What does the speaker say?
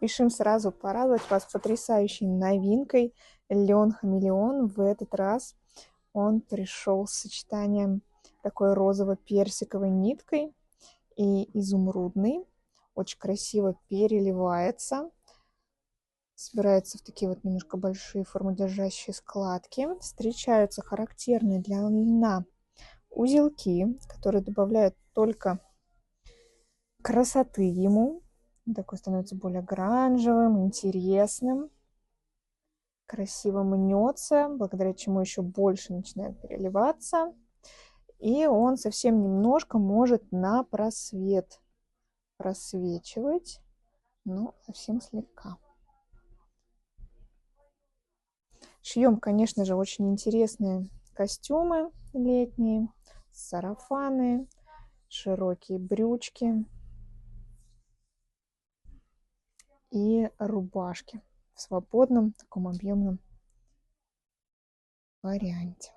Спешим сразу порадовать вас потрясающей новинкой Лен Хамелеон. В этот раз он пришел с сочетанием такой розово-персиковой ниткой и изумрудной. Очень красиво переливается. Собираются в такие вот немножко большие формодержащие складки. Встречаются характерные для льна узелки, которые добавляют только красоты ему. Он такой становится более гранжевым, интересным. Красиво мнется, благодаря чему еще больше начинает переливаться. И он совсем немножко может на просвет просвечивать, но совсем слегка. Шьем, конечно же, очень интересные костюмы летние, сарафаны, широкие брючки и рубашки в свободном таком объемном варианте.